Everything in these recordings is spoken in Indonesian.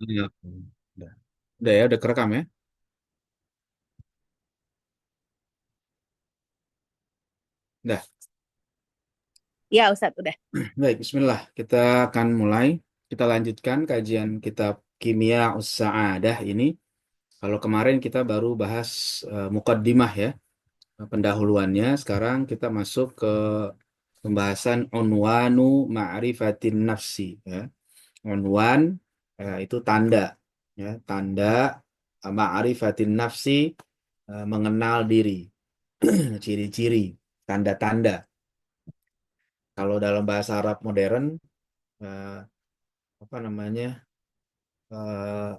Iya. Udah. Udah ya, udah kerekam ya. Udah. Iya, Ustadz, udah. Baik, Bismillah. Kita akan mulai. Kita lanjutkan kajian kitab Kimia Us-Sa'adah ini. Kalau kemarin kita baru bahas mukaddimah ya, pendahuluannya. Sekarang kita masuk ke pembahasan unwanu ma'rifatin nafsi ya. Unwan itu tanda ya, tanda ma'rifatin nafsi, mengenal diri, ciri-ciri, tanda-tanda. Kalau dalam bahasa Arab modern, eh, apa namanya, eh,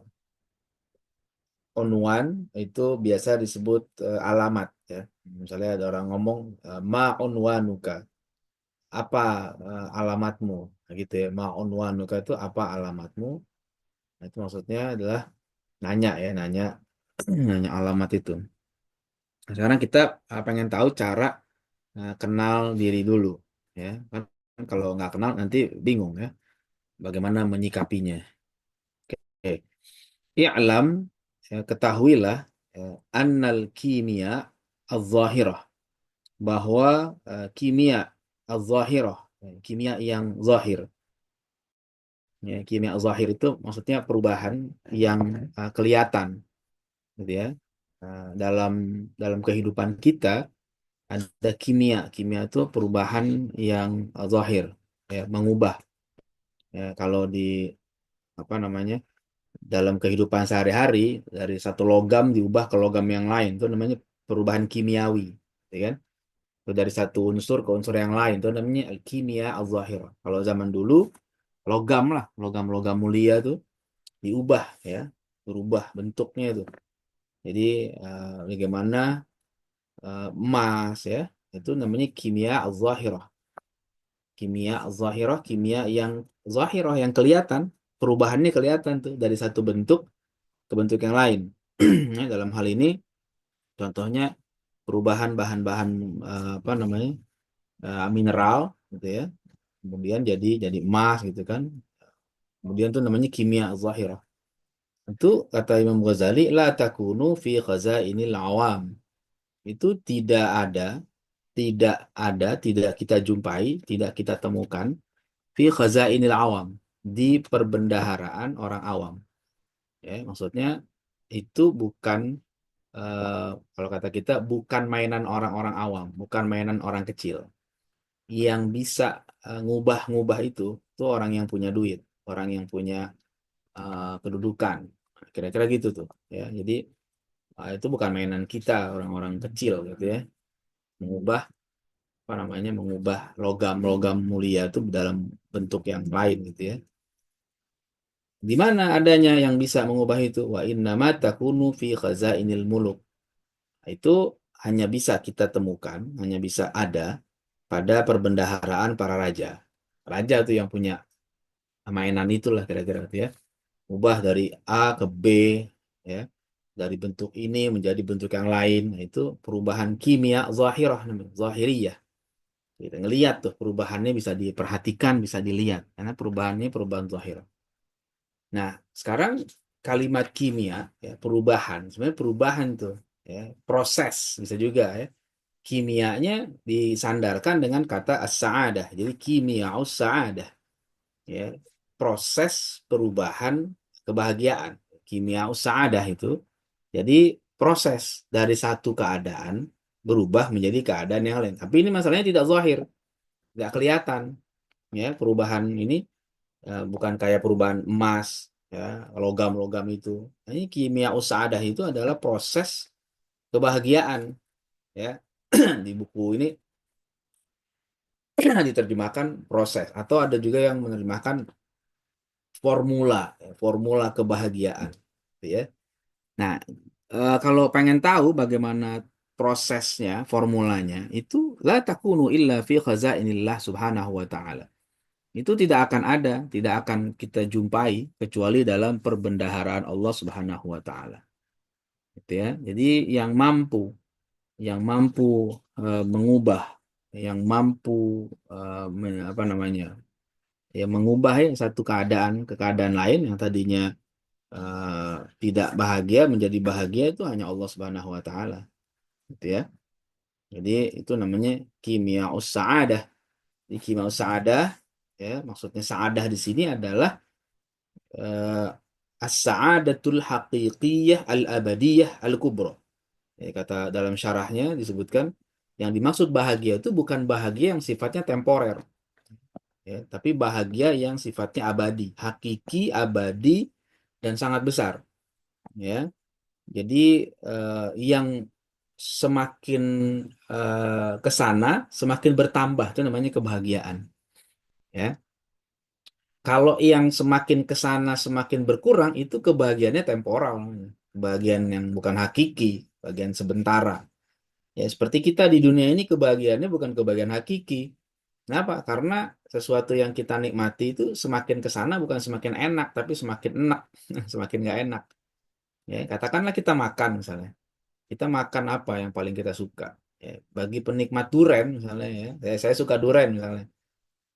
unwan itu biasa disebut alamat ya. Misalnya ada orang ngomong, ma unwanuka, apa alamatmu. Nah, gitu ya, ma unwanuka itu apa alamatmu. Nah, itu maksudnya adalah nanya ya, nanya nanya alamat itu. Nah, sekarang kita pengen tahu cara kenal diri dulu ya. Kan kalau nggak kenal nanti bingung ya bagaimana menyikapinya. Oke. I'lam, ya, ketahuilah, ya, annal kimia az-zahirah, bahwa kimia az-zahirah, ya, kimia yang zahir. Ya, kimia zahir itu maksudnya perubahan yang kelihatan, gitu ya. Dalam dalam kehidupan kita ada kimia. Kimia itu perubahan yang zahir, ya, mengubah. Ya, kalau di apa namanya, dalam kehidupan sehari-hari dari satu logam diubah ke logam yang lain itu namanya perubahan kimiawi, ya kan? Itu dari satu unsur ke unsur yang lain itu namanya kimia al-zahirah. Kalau zaman dulu logam lah, logam-logam mulia tuh diubah ya, berubah bentuknya itu. Jadi bagaimana emas ya, itu namanya kimia al-zahirah. Kimia al-zahirah, kimia yang zahirah, yang kelihatan, perubahannya kelihatan tuh dari satu bentuk ke bentuk yang lain. Ya, dalam hal ini contohnya perubahan bahan-bahan apa namanya, mineral gitu ya, kemudian jadi emas gitu kan. Kemudian itu namanya kimia zahirah. Itu kata Imam Ghazali, la takunu fi khazainil awam. Itu tidak kita jumpai, tidak kita temukan fi khazainil awam, di perbendaharaan orang awam. Ya, maksudnya itu bukan, kalau kata kita, bukan mainan orang-orang awam, bukan mainan orang kecil. Yang bisa ngubah-ngubah itu orang yang punya duit, orang yang punya kedudukan. Kira-kira gitu tuh. Ya, jadi itu bukan mainan kita orang-orang kecil gitu ya. Mengubah apa namanya, mengubah logam-logam mulia itu dalam bentuk yang lain gitu ya. Di mana adanya yang bisa mengubah itu? Wa innama takunu fi khazainil muluk. Itu hanya bisa kita temukan, hanya bisa ada pada perbendaharaan para raja. Raja itu yang punya mainan itulah kira-kira gitu ya. Ubah dari A ke B ya. Dari bentuk ini menjadi bentuk yang lain. Nah, itu perubahan kimia zahirah namanya, zahiriyah. Kita ngelihat tuh perubahannya, bisa diperhatikan, bisa dilihat karena perubahannya perubahan zahir. Nah, sekarang kalimat kimia ya, perubahan, sebenarnya perubahan tuh ya, proses bisa juga ya. Kimianya disandarkan dengan kata as-sa'adah. Jadi kimia us-sa'adah ya, proses perubahan kebahagiaan. Kimia us-sa'adah itu jadi proses dari satu keadaan berubah menjadi keadaan yang lain. Tapi ini masalahnya tidak zahir, nggak kelihatan ya perubahan ini. Bukan kayak perubahan emas ya, logam-logam itu. Nah, ini kimia usahadah itu adalah proses kebahagiaan ya. Di buku ini diterjemahkan proses, atau ada juga yang menerjemahkan formula ya, formula kebahagiaan gitu ya. Nah, kalau pengen tahu bagaimana prosesnya, formulanya itu, la takunu illa fi khazainillah subhanahu wa ta'ala. Itu tidak akan ada, tidak akan kita jumpai kecuali dalam perbendaharaan Allah Subhanahu wa taala. Gitu ya. Jadi yang mampu, yang mampu mengubah, yang mampu apa namanya? Ya, mengubah ya satu keadaan ke keadaan lain yang tadinya tidak bahagia menjadi bahagia itu hanya Allah Subhanahu wa taala, gitu ya. Jadi itu namanya kimia sa'adah. Di kimia sa'adah, ya, maksudnya sa'adah di sini adalah eh, as-sa'adatul haqiqiyah al-abadiyah al-kubra. Ya, kata dalam syarahnya disebutkan yang dimaksud bahagia itu bukan bahagia yang sifatnya temporer, ya, tapi bahagia yang sifatnya abadi, hakiki, abadi, dan sangat besar. Ya, jadi yang semakin ke sana, semakin bertambah itu namanya kebahagiaan. Ya, kalau yang semakin ke sana semakin berkurang itu kebahagiaannya temporal, kebahagiaan yang bukan hakiki, bagian sementara. Ya, seperti kita di dunia ini kebahagiaannya bukan kebahagiaan hakiki. Kenapa? Karena sesuatu yang kita nikmati itu semakin ke sana bukan semakin enak, tapi semakin enak, semakin nggak enak. Ya, katakanlah kita makan misalnya. Kita makan apa yang paling kita suka? Ya, bagi penikmat duren misalnya ya, saya suka duren misalnya.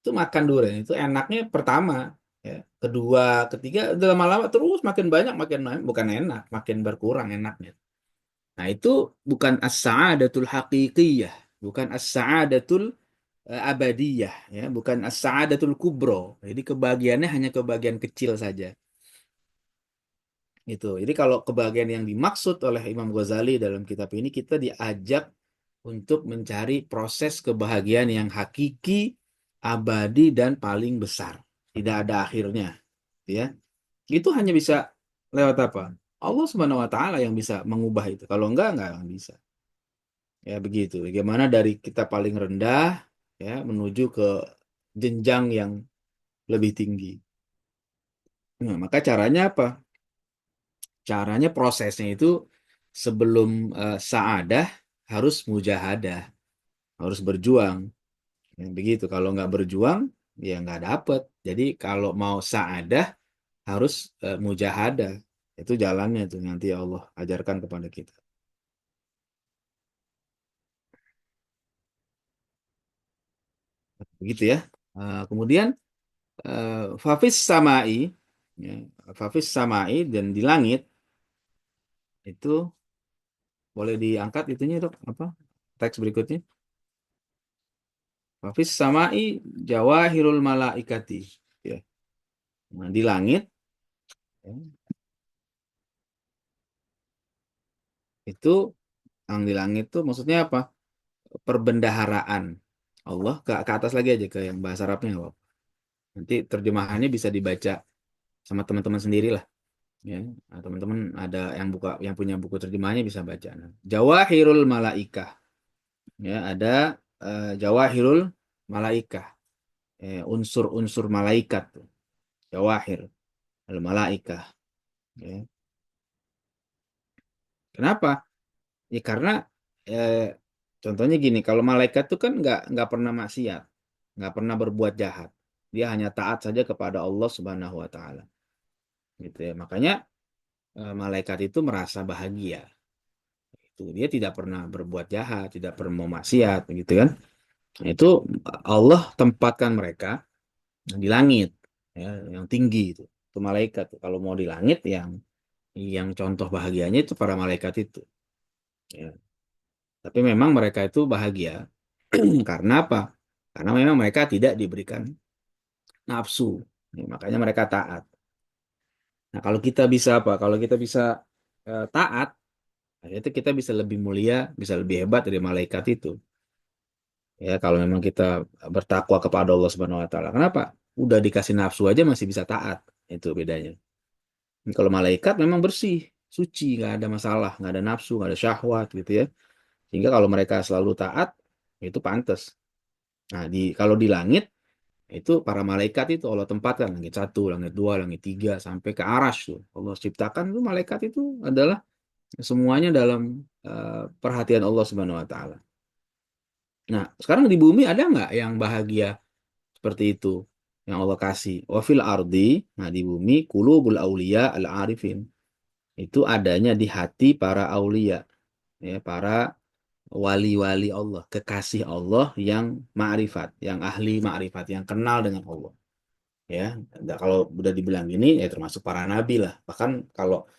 Itu makan duren itu enaknya pertama, ya. Kedua, ketiga, udah lama-lama terus makin banyak makin bukan enak, makin berkurang enaknya. Nah, itu bukan as-sa'adatul haqiqiyah, bukan as-sa'adatul abadiyah, ya, bukan as-sa'adatul kubro. Jadi kebahagiaannya hanya kebahagiaan kecil saja. Gitu. Jadi kalau kebahagiaan yang dimaksud oleh Imam Ghazali dalam kitab ini kita diajak untuk mencari proses kebahagiaan yang hakiki, abadi dan paling besar. Tidak ada akhirnya, ya. Itu hanya bisa lewat apa? Allah Subhanahu wa taala yang bisa mengubah itu. Kalau enggak bisa. Ya begitu. Bagaimana dari kita paling rendah, ya, menuju ke jenjang yang lebih tinggi. Nah, maka caranya apa? Caranya prosesnya itu sebelum sa'adah harus mujahadah, harus berjuang. Ya, begitu. Kalau nggak berjuang, ya nggak dapet. Jadi kalau mau sa'adah harus mujahadah. Itu jalannya tuh nanti Allah ajarkan kepada kita. Begitu ya. Kemudian Fafis samai, ya, Fafis samai dan di langit itu boleh diangkat itunya dok apa teks berikutnya. Fafis samai jawahirul malaikati, ya. Nah, di langit, ya, itu yang di langit itu maksudnya apa? Perbendaharaan Allah ke atas lagi aja ke yang bahasa Arabnya nggak apa-apa. Nanti terjemahannya bisa dibaca sama teman-teman sendiri lah. Ya, nah, teman-teman ada yang yang punya buku terjemahannya bisa baca. Nah, Jawahirul Malaikah, ya, ada Jawahirul Malaikah, unsur-unsur malaikat tuh. Jawahir al Malaikah, ya. Kenapa? Ya karena eh, contohnya gini, kalau malaikat tuh kan nggak pernah maksiat, nggak pernah berbuat jahat. Dia hanya taat saja kepada Allah Subhanahu Wa Taala, gitu ya. Makanya malaikat itu merasa bahagia. Itu dia tidak pernah berbuat jahat, tidak pernah mau maksiat, gitu kan. Nah, itu Allah tempatkan mereka di langit, ya, yang tinggi itu. Itu malaikat. Kalau mau di langit yang contoh bahagianya itu para malaikat itu. Ya. Tapi memang mereka itu bahagia karena apa? Karena memang mereka tidak diberikan nafsu. Ya, makanya mereka taat. Nah, kalau kita bisa apa? Kalau kita bisa taat, nah, itu kita bisa lebih mulia, bisa lebih hebat dari malaikat itu. Ya, kalau memang kita bertakwa kepada Allah Subhanahu wa taala. Kenapa? Udah dikasih nafsu aja masih bisa taat. Itu bedanya. Kalau malaikat memang bersih, suci, nggak ada masalah, nggak ada nafsu, nggak ada syahwat gitu ya. Sehingga kalau mereka selalu taat, itu pantas. Nah, kalau di langit itu para malaikat itu Allah tempatkan langit satu, langit dua, langit tiga sampai ke arasy tuh. Allah ciptakan itu malaikat itu adalah semuanya dalam perhatian Allah Subhanahu wa taala. Nah, sekarang di bumi ada nggak yang bahagia seperti itu yang Allah kasih? Wa fil ardi, nah di bumi qulubul auliya al arifin. Itu adanya di hati para aulia, ya, para wali-wali Allah, kekasih Allah yang ma'rifat, yang ahli ma'rifat, yang kenal dengan Allah. ya. Nah, kalau udah dibilang gini ya termasuk para nabi lah. Bahkan kalau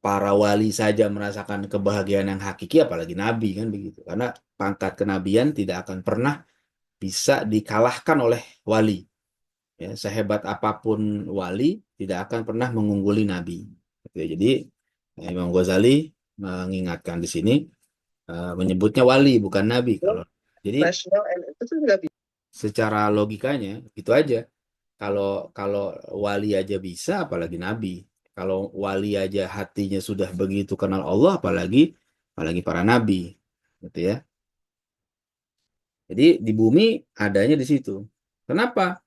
para wali saja merasakan kebahagiaan yang hakiki, apalagi nabi kan begitu. Karena pangkat kenabian tidak akan pernah bisa dikalahkan oleh wali. Ya, sehebat apapun wali tidak akan pernah mengungguli nabi. Gitu ya. Jadi Imam Ghazali mengingatkan di sini menyebutnya wali bukan nabi. Kalau jadi secara logikanya gitu aja. Kalau kalau wali aja bisa, apalagi nabi. Kalau wali aja hatinya sudah begitu kenal Allah, apalagi para nabi, gitu ya. Jadi di bumi adanya di situ. Kenapa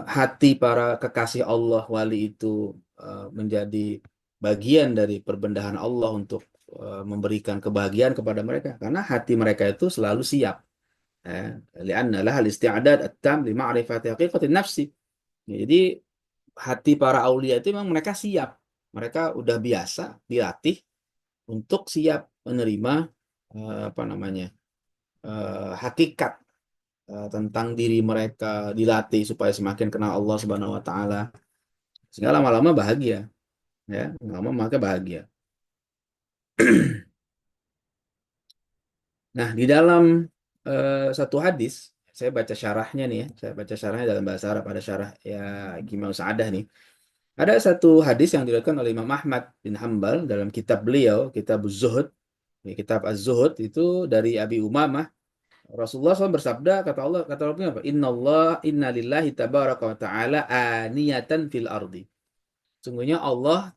hati para kekasih Allah wali itu menjadi bagian dari perbendaharaan Allah untuk memberikan kebahagiaan kepada mereka? Karena hati mereka itu selalu siap. Lianna lahal isti'adad at-tam li ma'rifati haqiqatin nafsi. Ya, jadi hati para aulia itu memang mereka siap. Mereka udah biasa dilatih untuk siap menerima apa namanya hakikat tentang diri mereka, dilatih supaya semakin kenal Allah Subhanahu Wa Taala. Sehingga lama-lama bahagia, ya, lama maka bahagia. Nah, di dalam satu hadis, saya baca syarahnya nih ya, saya baca syarahnya dalam bahasa Arab, ada syarah ya Imam Sa'adah nih. Ada satu hadis yang diriwayatkan oleh Imam Ahmad bin Hambal dalam kitab beliau, kitab Zuhud, ya, kitab Az-Zuhud itu dari Abi Umamah. Rasulullah SAW bersabda, kata Allah apa? Inna lillahi tabaraka wa ta'ala aniyatan fil ardi. Sungguhnya Allah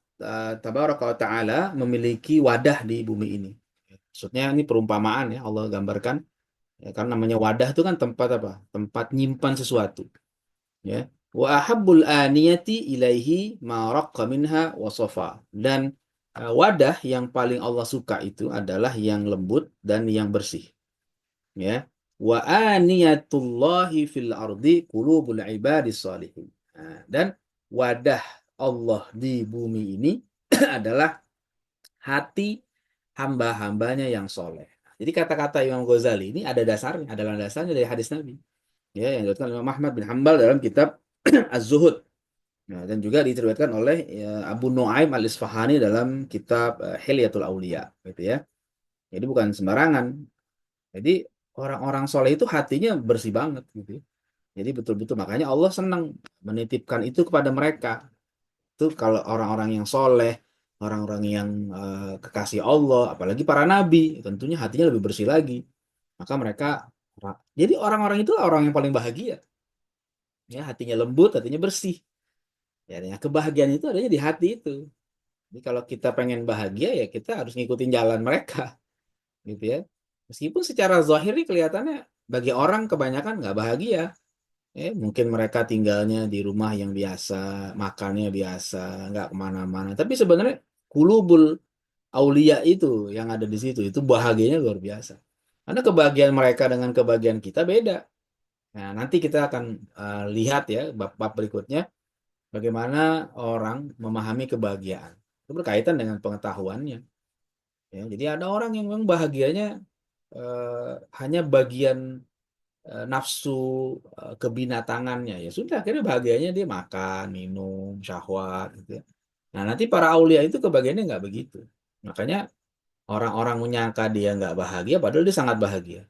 tabaraka wa ta'ala memiliki wadah di bumi ini. Maksudnya ini perumpamaan ya, Allah gambarkan. Ya, karena namanya wadah itu kan tempat apa? Tempat nyimpan sesuatu. Ya. Wa ahabbul aniyati ilaihi ma raqqa minha wa safa. Dan wadah yang paling Allah suka itu adalah yang lembut dan yang bersih. Ya. Wa aniyatullahi fil ardi qulubul ibadis salihin. Nah, dan wadah Allah di bumi ini adalah hati hamba-hambanya yang soleh. Jadi kata-kata Imam Ghazali ini ada dasarnya, adalah dasarnya dari hadis Nabi. Ya, yang diriwayatkan oleh Imam Ahmad bin Hambal dalam kitab Az-Zuhud. Nah, dan juga diriwayatkan oleh ya, Abu Nuaim Al-Isfahani dalam kitab Hilyatul Auliya, gitu ya. Jadi bukan sembarangan. Jadi orang-orang soleh itu hatinya bersih banget, gitu ya. Jadi betul-betul makanya Allah senang menitipkan itu kepada mereka. Itu kalau orang-orang yang soleh, orang-orang yang kekasih Allah, apalagi para nabi, tentunya hatinya lebih bersih lagi. Maka mereka, jadi orang-orang itu orang yang paling bahagia. Ya, hatinya lembut, hatinya bersih. Ya, ya, kebahagiaan itu adanya di hati itu. Jadi kalau kita pengen bahagia ya kita harus ngikutin jalan mereka, gitu ya. Meskipun secara zahir ini kelihatannya bagi orang kebanyakan nggak bahagia. Mungkin mereka tinggalnya di rumah yang biasa, makannya biasa, nggak kemana-mana. Tapi sebenarnya kulubul aulia itu yang ada di situ, itu bahagianya luar biasa. Karena kebahagiaan mereka dengan kebahagiaan kita beda. Nah, nanti kita akan lihat ya bab-bab berikutnya bagaimana orang memahami kebahagiaan. Itu berkaitan dengan pengetahuannya. Ya, jadi ada orang yang memang bahagianya hanya bagian nafsu kebinatangannya. Ya sudah, akhirnya bahagianya dia makan, minum, syahwat, gitu ya. Nah, nanti para aulia itu kebahagiaannya nggak begitu. Makanya orang-orang menyangka dia nggak bahagia, padahal dia sangat bahagia.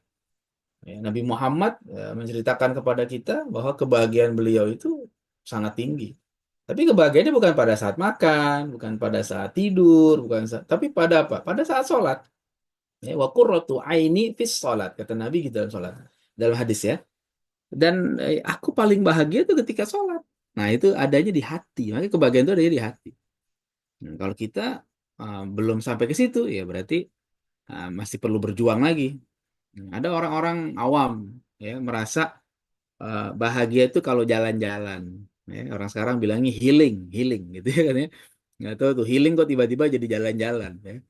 Ya, Nabi Muhammad menceritakan kepada kita bahwa kebahagiaan beliau itu sangat tinggi. Tapi kebahagiaannya bukan pada saat makan, bukan pada saat tidur, tapi pada apa? Pada saat sholat. Ya, wa qurratu aini fis sholat, kata Nabi gitu dalam sholat. Dalam hadis ya. Dan aku paling bahagia itu ketika sholat. Nah, itu adanya di hati. Makanya kebahagiaan itu adanya di hati. Nah, kalau kita belum sampai ke situ, ya berarti masih perlu berjuang lagi. Ada orang-orang awam ya merasa bahagia itu kalau jalan-jalan. Ya, orang sekarang bilangnya healing, healing gitu ya kan ya. Nggak tahu tuh healing kok tiba-tiba jadi jalan-jalan. Ya.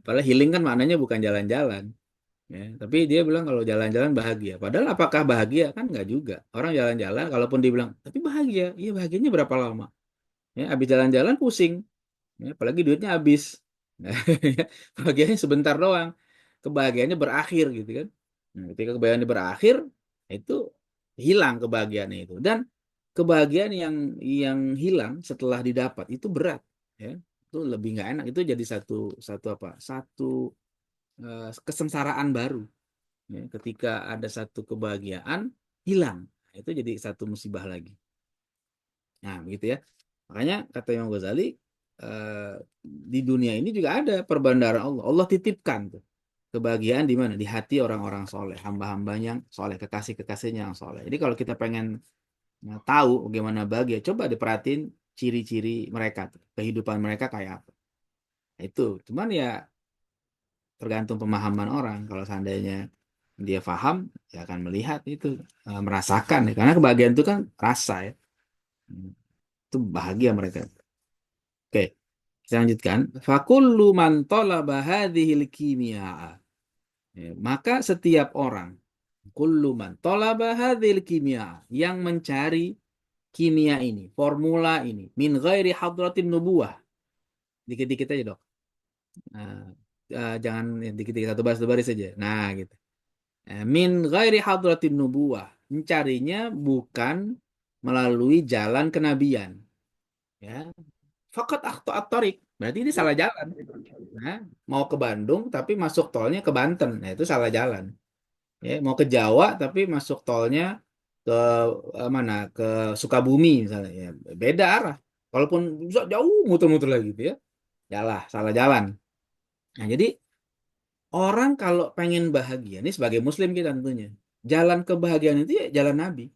Padahal healing kan maknanya bukan jalan-jalan. Ya, tapi dia bilang kalau jalan-jalan bahagia. Padahal apakah bahagia? Kan nggak juga. Orang jalan-jalan, kalaupun dibilang, tapi bahagia. Iya bahagianya berapa lama? Ya, habis jalan-jalan pusing. Ya, apalagi duitnya habis. Bahagianya sebentar doang. Kebahagiaannya berakhir gitu kan. Nah, ketika kebahagiaannya berakhir, itu hilang kebahagiaannya itu. Dan kebahagiaan yang hilang setelah didapat itu berat, ya. Itu lebih nggak enak. Itu jadi satu satu apa? Satu kesengsaraan baru. Ya, ketika ada satu kebahagiaan hilang, nah, itu jadi satu musibah lagi. Nah, begitu ya. Makanya kata Imam Ghazali, eh, di dunia ini juga ada perbandaran Allah. Allah titipkan tuh kebahagiaan di mana? Di hati orang-orang soleh, hamba-hambanya yang soleh, kekasih-kekasihnya yang soleh. Jadi kalau kita pengen tahu bagaimana bahagia, coba diperhatiin ciri-ciri mereka, tuh, kehidupan mereka kayak apa. Nah, itu, cuman ya tergantung pemahaman orang. Kalau seandainya dia paham, ya akan melihat itu, merasakan ya. Karena kebahagiaan itu kan rasa ya. Hmm, Itu bahagia mereka. Oke, kita lanjutkan. Fakullu man talaba hadhil kimia. Ya, maka setiap orang, kullu man talaba hadhil kimia, yang mencari kimia ini, formula ini, min ghairi hadratin nubuwah. Dikit-dikit aja dok. Nah, jangan dikit-dikit satu baris dua baris saja. Nah, gitu. Min ghairi hadratin nubuwah. Mencarinya bukan melalui jalan kenabian. Ya, fakat akhto at-tariq. Berarti ini salah jalan. Nah, mau ke Bandung tapi masuk tolnya ke Banten. Nah, itu salah jalan. Ya, mau ke Jawa tapi masuk tolnya ke mana? Ke Sukabumi misalnya. Ya, beda arah. Walaupun bisa jauh muter-muter lagi gitu ya. Yalah, salah jalan. Nah, jadi orang kalau pengen bahagia, ini sebagai muslim kita tentunya. Jalan kebahagiaan itu ya jalan Nabi.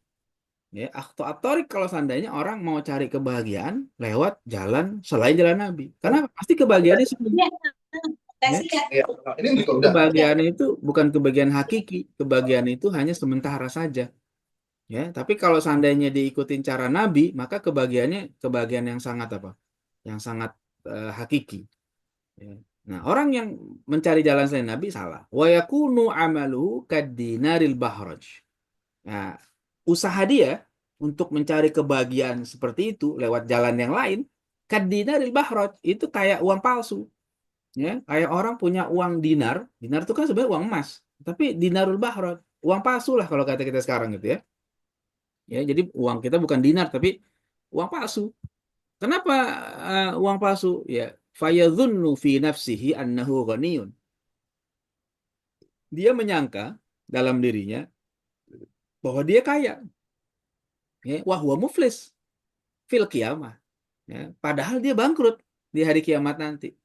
Ya, akhto atorik kalau seandainya orang mau cari kebahagiaan lewat jalan selain jalan Nabi. Karena pasti kebahagiaannya semu. Ya. Kebahagiaan itu bukan kebahagiaan hakiki, kebahagiaan itu hanya sementara saja. Ya, tapi kalau seandainya diikutin cara Nabi, maka kebahagiaannya kebahagiaan yang sangat apa? Yang sangat hakiki. Ya. Nah, orang yang mencari jalan selain Nabi salah. Wa yakunu amaluhu kadinaril bahraj. Nah, usaha dia untuk mencari kebahagiaan seperti itu lewat jalan yang lain, kadinaril bahraj itu kayak uang palsu. Ya, kayak orang punya uang dinar, dinar itu kan sebenarnya uang emas, tapi dinarul bahraj, uang palsu lah kalau kata kita sekarang gitu ya. Ya, jadi uang kita bukan dinar tapi uang palsu. Kenapa uang palsu? Ya, fayadhunnu fi nafsihi annahu ghaniyun. Dia menyangka dalam dirinya bahwa dia kaya. Ya, wa huwa muflis fil qiyamah. Ya, padahal dia bangkrut di hari kiamat nanti.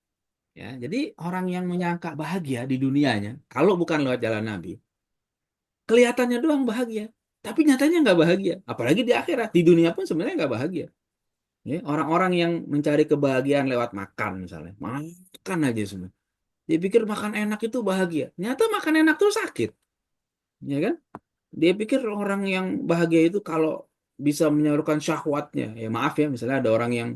Ya, jadi orang yang menyangka bahagia di dunianya, kalau bukan lewat jalan Nabi, kelihatannya doang bahagia, tapi nyatanya nggak bahagia. Apalagi di akhirat, di dunia pun sebenarnya nggak bahagia. Ya, orang-orang yang mencari kebahagiaan lewat makan misalnya, makan aja semua. Dia pikir makan enak itu bahagia. Nyata makan enak tuh sakit, ya kan? Dia pikir orang yang bahagia itu kalau bisa menyalurkan syahwatnya. Ya maaf ya, misalnya ada orang yang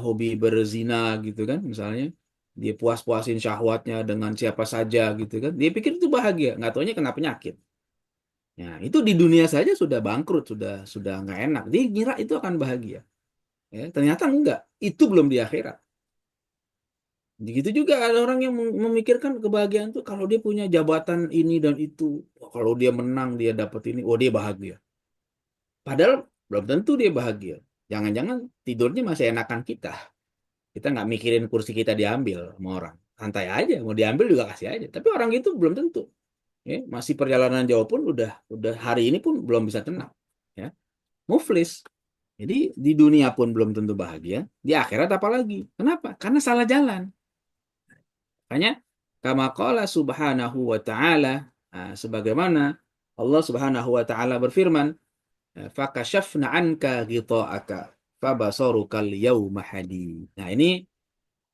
hobi berzina gitu kan, misalnya dia puas-puasin syahwatnya dengan siapa saja gitu kan. Dia pikir itu bahagia, nggak taunya kena penyakit. Ya, itu di dunia saja sudah bangkrut, sudah nggak enak. Dia kira itu akan bahagia. Ya, ternyata enggak. Itu belum di akhirat. Begitu juga ada orang yang memikirkan kebahagiaan itu kalau dia punya jabatan ini dan itu. Wah, kalau dia menang, dia dapat ini, oh dia bahagia. Padahal belum tentu dia bahagia. Jangan-jangan tidurnya masih enakan kita. Kita nggak mikirin kursi kita diambil sama orang. Santai aja, mau diambil juga kasih aja. Tapi orang itu belum tentu. Ya, masih perjalanan jauh pun udah hari ini pun belum bisa tenang. Ya, muflis. Jadi di dunia pun belum tentu bahagia, di akhirat apalagi. Kenapa? Karena salah jalan. Makanya kama qala subhanahu wa ta'ala, sebagaimana Allah Subhanahu wa taala berfirman, fakashafna anka ghita'aka fabasarukal yauma hadid. Nah, ini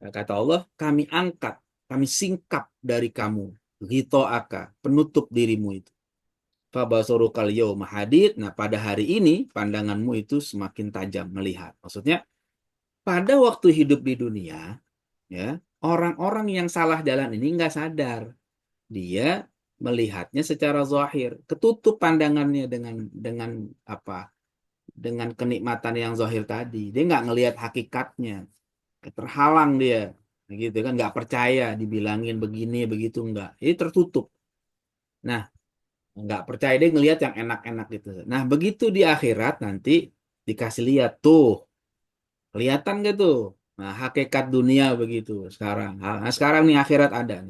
kata Allah, kami angkat, kami singkap dari kamu ghita'aka, penutup dirimu itu. Fabasarukal yauma hadid. Nah, pada hari ini pandanganmu itu semakin tajam melihat. Maksudnya pada waktu hidup di dunia, ya, orang-orang yang salah jalan ini nggak sadar. Dia melihatnya secara zahir, ketutup pandangannya dengan apa? Dengan kenikmatan yang zahir tadi. Dia nggak ngelihat hakikatnya, terhalang dia, gitu kan? Nggak percaya, dibilangin begini begitu nggak. Jadi tertutup. Nah, nggak percaya dia ngelihat yang enak-enak gitu. Nah, begitu di akhirat nanti dikasih lihat tuh, kelihatan gak tuh? Nah, hakikat dunia begitu sekarang. Nah, sekarang nih akhirat ada.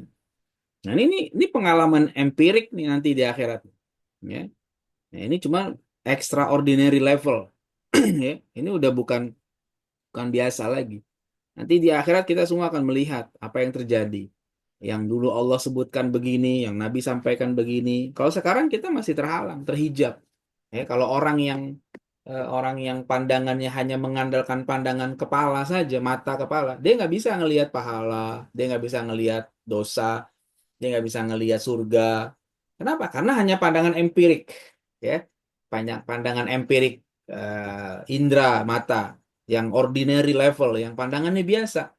Nah, ini pengalaman empirik nih nanti di akhirat. Ya. Nah, ini cuma extraordinary level. Ya. Ini udah bukan biasa lagi. Nanti di akhirat kita semua akan melihat apa yang terjadi. Yang dulu Allah sebutkan begini, yang Nabi sampaikan begini. Kalau sekarang kita masih terhalang, terhijab. Ya, kalau orang yang pandangannya hanya mengandalkan pandangan kepala saja, mata kepala, dia nggak bisa ngelihat pahala, dia nggak bisa ngelihat dosa, dia nggak bisa ngelihat surga. Kenapa? Karena hanya pandangan empirik, ya, pandangan empirik, indera mata, yang ordinary level, yang pandangannya biasa,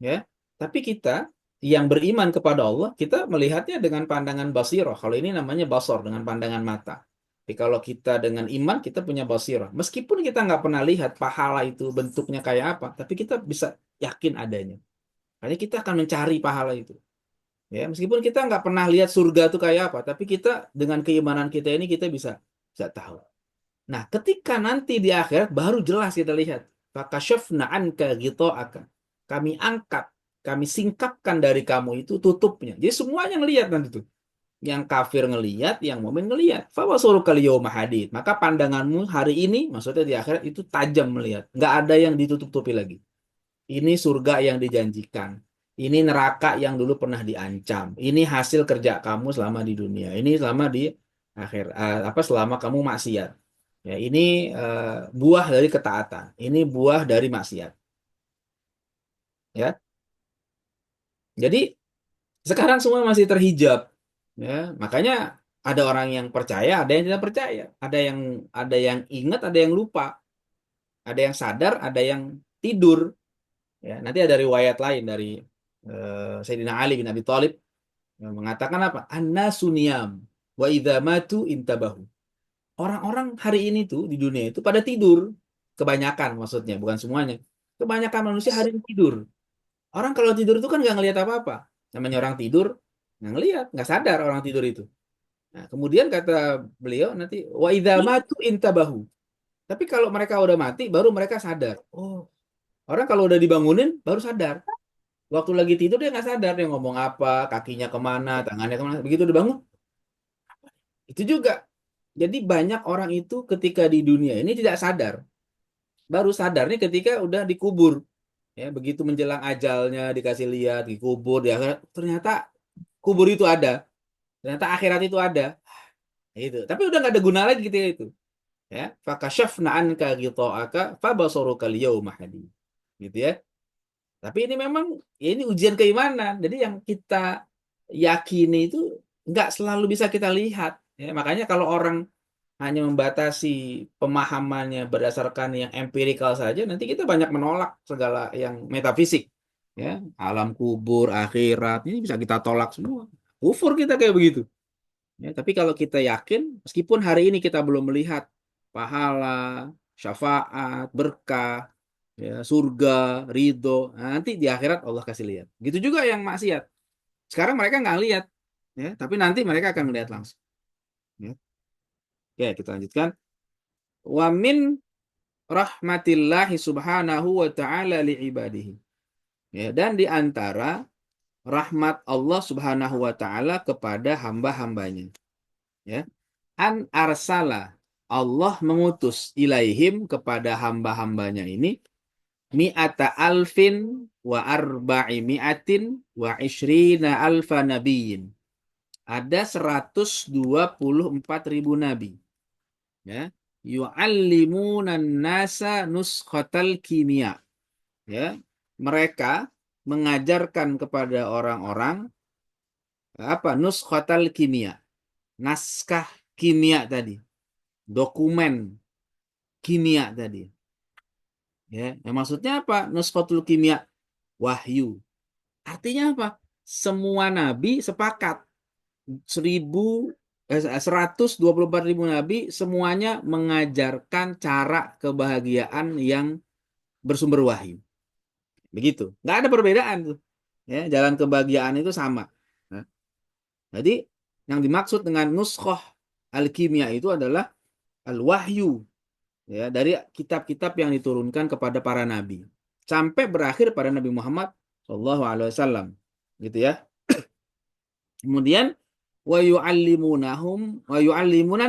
ya. Tapi kita yang beriman kepada Allah, kita melihatnya dengan pandangan basirah. Kalau ini namanya basor, dengan pandangan mata. Tapi kalau kita dengan iman, kita punya basirah. Meskipun kita nggak pernah lihat pahala itu bentuknya kayak apa, tapi kita bisa yakin adanya. Makanya kita akan mencari pahala itu. Ya, meskipun kita nggak pernah lihat surga itu kayak apa, tapi kita dengan keimanan kita ini kita bisa tahu. Nah, ketika nanti di akhirat baru jelas kita lihat. Fakashafna anka ghita'aka. Kami angkat, kami singkapkan dari kamu itu tutupnya. Jadi semuanya ngelihat nanti tuh. Yang kafir ngelihat, yang mukmin ngelihat. Fawasuruka liyawma hadid. Maka pandanganmu hari ini, maksudnya di akhirat itu tajam melihat. Nggak ada yang ditutup-tutupi lagi. Ini surga yang dijanjikan. Ini neraka yang dulu pernah diancam. Ini hasil kerja kamu selama di dunia. Ini selama di selama kamu maksiat. Ya, ini buah dari ketaatan. Ini buah dari maksiat. Ya, jadi sekarang semua masih terhijab. Ya, makanya ada orang yang percaya, ada yang tidak percaya. Ada yang ingat, ada yang lupa. Ada yang sadar, ada yang tidur. Ya, nanti ada riwayat lain dari Sayyidina Ali bin Abi Thalib yang mengatakan apa? An-nasu niyam wa idza matu intabahu. Orang-orang hari ini tuh di dunia itu pada tidur. Kebanyakan maksudnya, bukan semuanya. Kebanyakan manusia hari ini tidur. Orang kalau tidur itu kan nggak ngelihat apa-apa. Namanya orang tidur, nggak ngelihat, nggak sadar orang tidur itu. Nah, kemudian kata beliau nanti, wa idza matu intabahu. Tapi kalau mereka udah mati, baru mereka sadar. Oh, orang kalau udah dibangunin, baru sadar. Waktu lagi tidur dia nggak sadar, dia ngomong apa, kakinya kemana, tangannya kemana. Begitu udah bangun, itu juga. Jadi banyak orang itu ketika di dunia ini tidak sadar. Baru sadarnya ketika udah dikubur. Ya, begitu menjelang ajalnya dikasih lihat, dikubur, di akhirat, ternyata kubur itu ada. Ternyata akhirat itu ada. Itu. Tapi udah nggak ada guna lagi gitu ya itu. Ya, fakashafna anka ghita'aka fabasaruka al-yawma hadid. Gitu ya. Tapi ini memang ya ini ujian keimanan. Jadi yang kita yakini itu nggak selalu bisa kita lihat. Ya, makanya kalau orang hanya membatasi pemahamannya berdasarkan yang empirikal saja, nanti kita banyak menolak segala yang metafisik. Ya, alam kubur, akhirat, ini bisa kita tolak semua. Kufur kita kayak begitu. Ya, tapi kalau kita yakin, meskipun hari ini kita belum melihat pahala, syafaat, berkah, ya, surga, ridho, nah, nanti di akhirat Allah kasih lihat. Gitu juga yang maksiat. Sekarang mereka nggak lihat, ya, tapi nanti mereka akan melihat langsung. Ya. Oke, kita lanjutkan. Wa min rahmatillahi subhanahu wa ta'ala li'ibadihi. Ya, dan di antara rahmat Allah subhanahu wa ta'ala kepada hamba-hambanya. Ya. An arsala, Allah mengutus ilaihim kepada hamba-hambanya ini mi'ata alfin wa arba'i mi'atin wa ishrina alfa nabiyin. Ada 124.000 nabi. Ya. Yu'allimunan nasa nuskhatal kimia. Ya. Mereka mengajarkan kepada orang-orang apa? Nuskhatal kimia. Naskah kimia tadi. Dokumen kimia tadi. Ya, maksudnya apa? Nuskhatul kimia, wahyu. Artinya apa? Semua nabi sepakat 124.000 nabi semuanya mengajarkan cara kebahagiaan yang bersumber wahyu. Begitu. Nggak ada perbedaan tuh. Ya, jalan kebahagiaan itu sama. Nah, jadi yang dimaksud dengan nuskhah al-kimia itu adalah al-wahyu. ya dari kitab-kitab yang diturunkan kepada para nabi sampai berakhir pada Nabi Muhammad Shallallahu Alaihi Wasallam, gitu ya. Kemudian wa yu'allimunan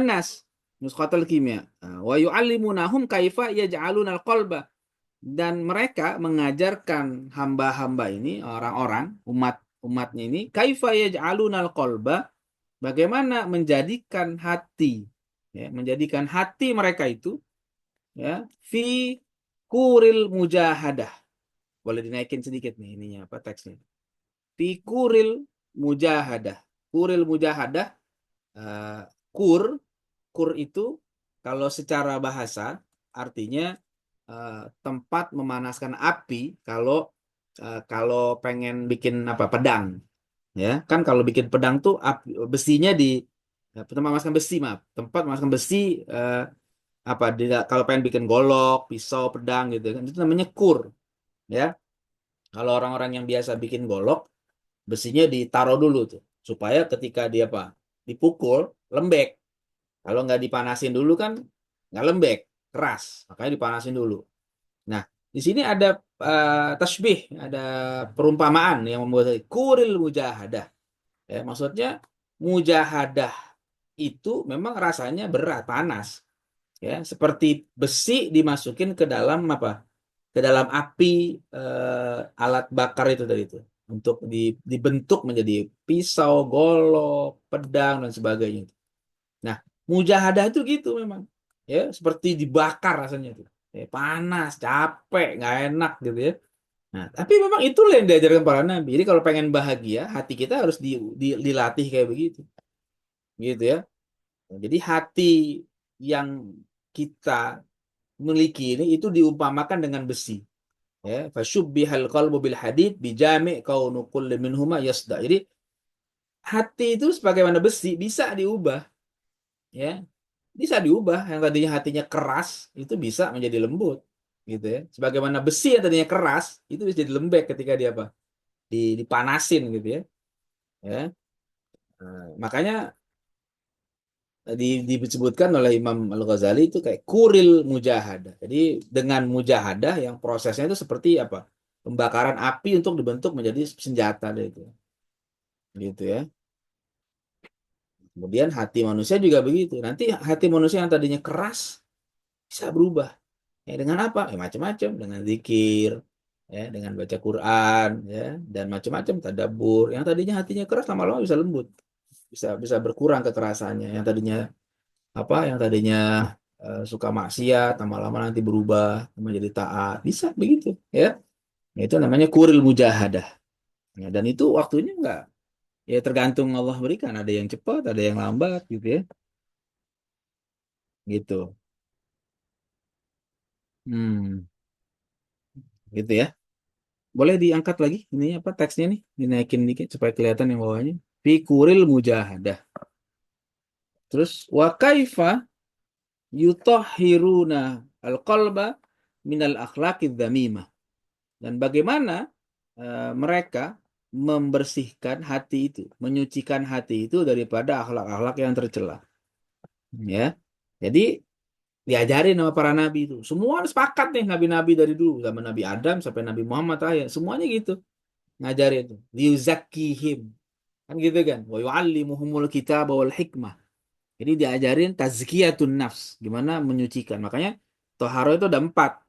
nas nuskhatul kimia. Wa yu'allimunahum kaifa yaj'alunal qalba, dan mereka mengajarkan hamba-hamba ini, orang-orang umatnya ini, kaifa yaj'alunal qalba, bagaimana menjadikan hati, ya, menjadikan hati mereka itu, ya, fi kuril mujahadah. Boleh dinaikin sedikit nih ininya apa teksnya. Fi kuril mujahadah. Kuril mujahadah, uh, kur kur itu kalau secara bahasa artinya tempat memanaskan api kalau pengen bikin apa pedang, ya kan, kalau bikin pedang tuh besinya di tempat memanaskan besi, maaf, tempat memanaskan besi, eh, apa kalau pengen bikin golok, pisau, pedang gitu kan, itu namanya kur, ya. Kalau orang-orang yang biasa bikin golok, besinya ditaruh dulu tuh supaya ketika dia apa dipukul lembek. Kalau nggak dipanasin dulu kan nggak lembek, keras, makanya dipanasin dulu. Nah, di sini ada tasbih, ada perumpamaan yang membuat kuril mujahadah. Ya, maksudnya mujahadah itu memang rasanya berat, panas. Ya, seperti besi dimasukin ke dalam apa? Ke dalam api, alat bakar itu tadi itu untuk dibentuk menjadi pisau, golok, pedang dan sebagainya. Nah, mujahadah itu gitu memang. Ya, seperti dibakar rasanya itu. Ya, panas, capek, nggak enak gitu ya. Nah, tapi memang itulah yang diajarkan para nabi. Jadi kalau pengen bahagia, hati kita harus dilatih kayak begitu. Gitu ya. Nah, jadi hati yang kita miliki ini itu diumpamakan dengan besi. Ya, fasyubbihal qalbu bil hadid bijami' kaunu kulli minhuma yasda. Jadi hati itu sebagaimana besi bisa diubah, ya. Bisa diubah, yang tadinya hatinya keras itu bisa menjadi lembut, gitu ya. Sebagaimana besi yang tadinya keras itu bisa jadi lembek ketika dia apa dipanasin, gitu ya. Ya. Makanya disebutkan oleh Imam Al-Ghazali itu kayak kuril mujahadah. Jadi dengan mujahadah yang prosesnya itu seperti apa, pembakaran api untuk dibentuk menjadi senjata deh itu, gitu ya. Kemudian hati manusia juga begitu, nanti hati manusia yang tadinya keras bisa berubah. Ya, dengan apa? Ya, macam-macam, dengan zikir, ya, dengan baca Quran, ya, dan macam-macam tadabbur. Yang tadinya hatinya keras lama-lama bisa lembut, bisa bisa berkurang kekerasannya. Yang tadinya suka maksiat, lama-lama nanti berubah menjadi taat. Bisa begitu, ya. Ya, itu namanya kuril mujahadah. Ya, dan itu waktunya enggak, ya tergantung Allah berikan. Ada yang cepat, ada yang lambat, gitu ya. Gitu. Hmm, gitu ya. Boleh diangkat lagi ini apa teksnya nih, dinaikin dikit supaya kelihatan yang bawahnya. Fi kuril mujahadah. Terus wa kaifa yutahhiruna al-qalba minal akhlaqidz dzamimah. Dan bagaimana mereka membersihkan hati itu, menyucikan hati itu daripada akhlak-akhlak yang tercela. Ya. Jadi diajarin sama para nabi itu. Semua sepakat nih nabi-nabi dari dulu, zaman Nabi Adam sampai Nabi Muhammad terakhir, semuanya gitu ngajarin itu. Liuzakkihim. Kan gitu kan. Wa yu'allimuhumul kitab wal hikmah. Jadi diajarin tazkiyatun nafs, gimana menyucikan. Makanya toharo itu ada 4.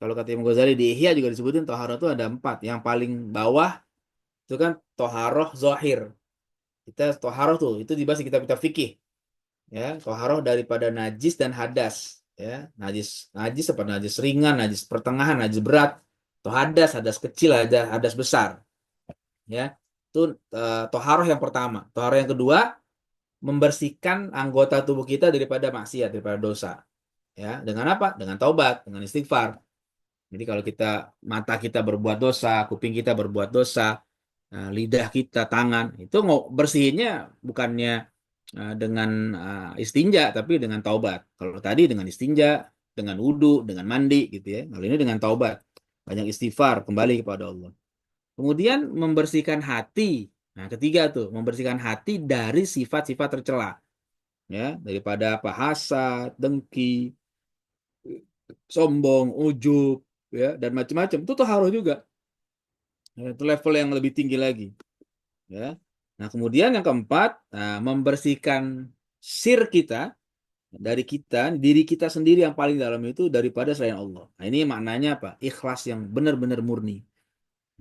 Kalau kata Imam Ghazali di Ihya juga disebutin toharo itu ada 4. Yang paling bawah itu kan toharoh zohir. Kita toharoh tuh itu dibahas di kitab-kitab fikih. Ya, toharoh daripada najis dan hadas. Ya, najis najis apa najis ringan, najis pertengahan, najis berat. Atau hadas, hadas kecil, hadas besar. Ya, itu toharoh yang pertama. Toharoh yang kedua, membersihkan anggota tubuh kita daripada maksiat, daripada dosa. Ya, dengan apa? Dengan taubat, dengan istighfar. Jadi kalau mata kita berbuat dosa, kuping kita berbuat dosa, lidah kita, tangan, itu bersihinnya bukannya dengan istinja, tapi dengan taubat. Kalau tadi dengan istinja, dengan wudhu, dengan mandi, gitu ya. Kalau ini dengan taubat, banyak istighfar, kembali kepada Allah. Kemudian membersihkan hati. Nah, ketiga tuh, membersihkan hati dari sifat-sifat tercela. Ya, daripada apa? Hasad, dengki, sombong, ujub, ya, dan macam-macam. Itu taharuh juga. Ya, itu level yang lebih tinggi lagi. Ya. Nah, kemudian yang keempat, nah, membersihkan sir kita dari kita, diri kita sendiri yang paling dalam itu daripada selain Allah. Nah, ini maknanya apa? Ikhlas yang benar-benar murni.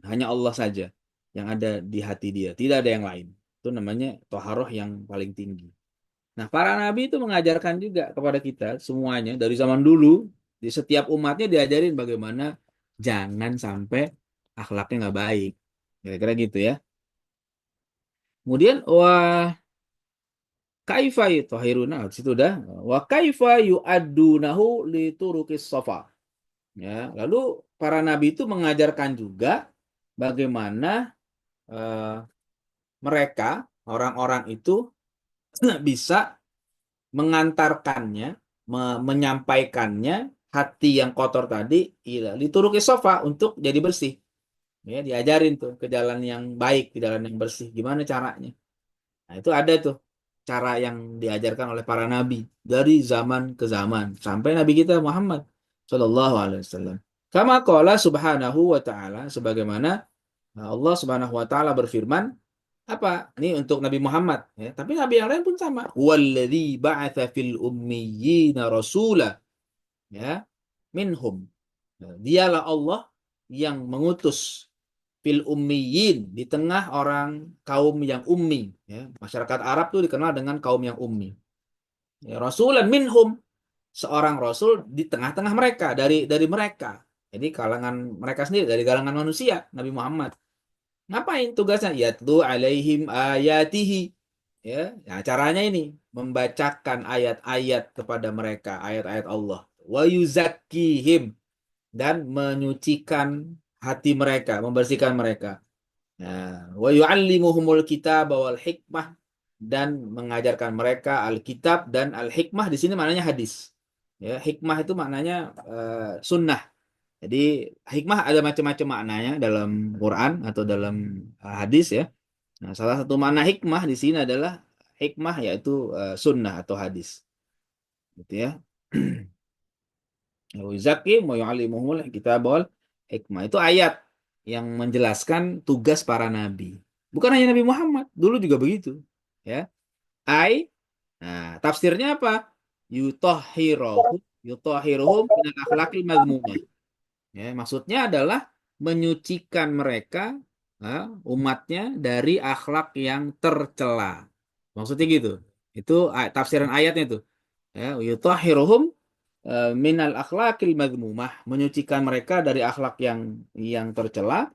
Hanya Allah saja yang ada di hati dia, tidak ada yang lain. Itu namanya toharoh yang paling tinggi. Nah, para nabi itu mengajarkan juga kepada kita semuanya dari zaman dulu, di setiap umatnya diajarin bagaimana jangan sampai akhlaknya nggak baik. Kira-kira gitu ya. Kemudian kaifa yutahhiruna, di situ udah. Wa kaifa yu'addunahu li turuqis safa. Ya, lalu para nabi itu mengajarkan juga bagaimana eh, mereka orang-orang itu bisa mengantarkannya, menyampaikannya hati yang kotor tadi di turuqis safa untuk jadi bersih. Ya, diajarin tuh ke jalan yang baik, ke jalan yang bersih. Gimana caranya? Nah, itu ada tuh cara yang diajarkan oleh para nabi dari zaman ke zaman sampai nabi kita Muhammad Shallallahu Alaihi Wasallam. Kama qala subhanahu wa ta'ala, sebagaimana Allah subhanahu wa ta'ala berfirman, apa? Ini untuk Nabi Muhammad, ya. Tapi nabi yang lain pun sama. Walladzi ba'atsa fil ummiyina rasula, ya, minhum. Nah, dialah Allah yang mengutus fil ummiyin, di tengah orang kaum yang ummi, ya. Masyarakat Arab tuh dikenal dengan kaum yang ummi. Ya, rasulan minhum, seorang rasul di tengah-tengah mereka, dari mereka. Jadi kalangan mereka sendiri, dari kalangan manusia, Nabi Muhammad. Ngapain tugasnya? Yatlu alaihim ayatihi. Ya, nah caranya ini membacakan ayat-ayat kepada mereka, ayat-ayat Allah. Wa yuzakkihim, dan menyucikan hati mereka, membersihkan mereka. Nah, wa yu'allimuhumul kitab wal hikmah, dan mengajarkan mereka Alkitab dan Al-Hikmah, di sini maknanya hadis. Ya, hikmah itu maknanya sunnah. Jadi hikmah ada macam-macam maknanya dalam Quran atau dalam hadis ya. Nah, salah satu makna hikmah di sini adalah hikmah yaitu sunnah atau hadis. Gitu ya. Zakim wa yu'allimuhumul kitab wal hikmah. Itu ayat yang menjelaskan tugas para nabi. Bukan hanya Nabi Muhammad, dulu juga begitu. Ya. Ai, nah, tafsirnya apa? Yutahhiruhum minal akhlaqil madmumah. Ya, maksudnya adalah menyucikan mereka, umatnya, dari akhlak yang tercela. Maksudnya gitu. Itu tafsiran ayatnya itu. Ya, yutahhiruhum minal akhlaqil madmumah, menyucikan mereka dari akhlak yang tercela.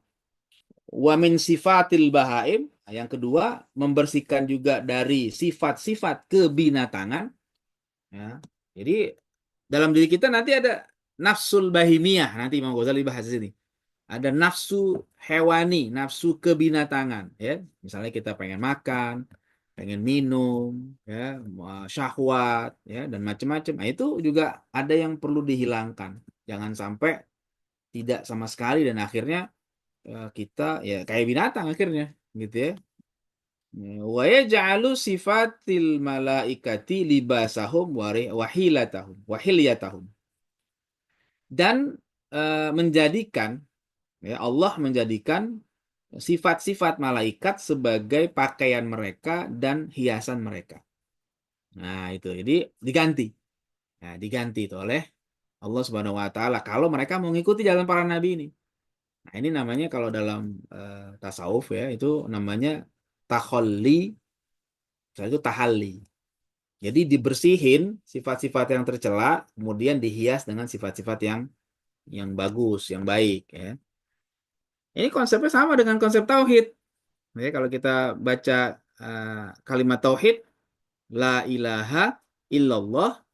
Wa min sifatil bahaim, yang kedua membersihkan juga dari sifat-sifat kebinatangan. Ya. Jadi dalam diri kita nanti ada nafsul bahimiyah, nanti Imam Ghazali bahas di sini. Ada nafsu hewani, nafsu kebinatangan, ya. Misalnya kita pengen makan, pengen minum, ya, syahwat, ya, dan macam-macam. Nah, itu juga ada yang perlu dihilangkan. Jangan sampai tidak sama sekali dan akhirnya kita ya kayak binatang akhirnya, gitu ya. Wa yaj'alu sifatil malaikati libasahum wahilatahum. Dan menjadikan, ya, Allah menjadikan sifat-sifat malaikat sebagai pakaian mereka dan hiasan mereka. Nah, itu. Jadi diganti. Nah, diganti itu oleh Allah Subhanahu wa taala kalau mereka mengikuti jalan para nabi ini. Nah, ini namanya kalau dalam tasawuf ya, itu namanya takhalli, itu tahalli. Jadi dibersihin sifat-sifat yang tercela, kemudian dihias dengan sifat-sifat yang bagus, yang baik ya. Ini konsepnya sama dengan konsep tauhid. Ya, kalau kita baca kalimat tauhid, la ilaha illallah,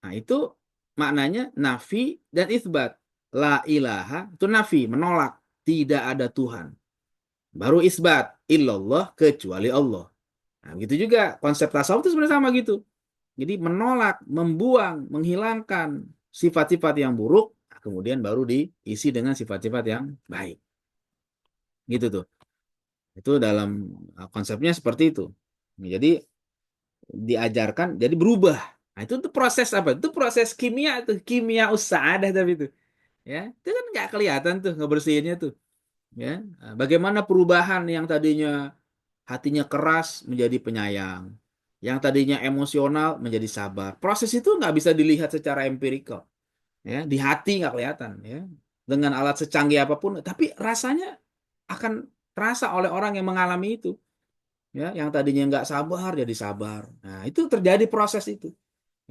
nah itu maknanya nafi dan isbat. La ilaha itu nafi, menolak, tidak ada Tuhan. Baru isbat, illallah, kecuali Allah. Nah, begitu juga konsep tasawuf itu sebenarnya sama gitu. Jadi menolak, membuang, menghilangkan sifat-sifat yang buruk, kemudian baru diisi dengan sifat-sifat yang baik. Gitu tuh. Itu dalam konsepnya seperti itu. Jadi diajarkan, jadi berubah. Nah, itu tuh proses apa? Itu proses kimia tuh, kimia usahadah tapi itu. Ya, itu kan nggak kelihatan tuh ngebersihinnya tuh. Ya, nah, bagaimana perubahan yang tadinya hatinya keras menjadi penyayang, yang tadinya emosional menjadi sabar. Proses itu nggak bisa dilihat secara empirikal. Ya, di hati nggak kelihatan. Ya, dengan alat secanggih apapun, tapi rasanya akan terasa oleh orang yang mengalami itu. Ya, yang tadinya nggak sabar jadi sabar. Nah, itu terjadi proses itu.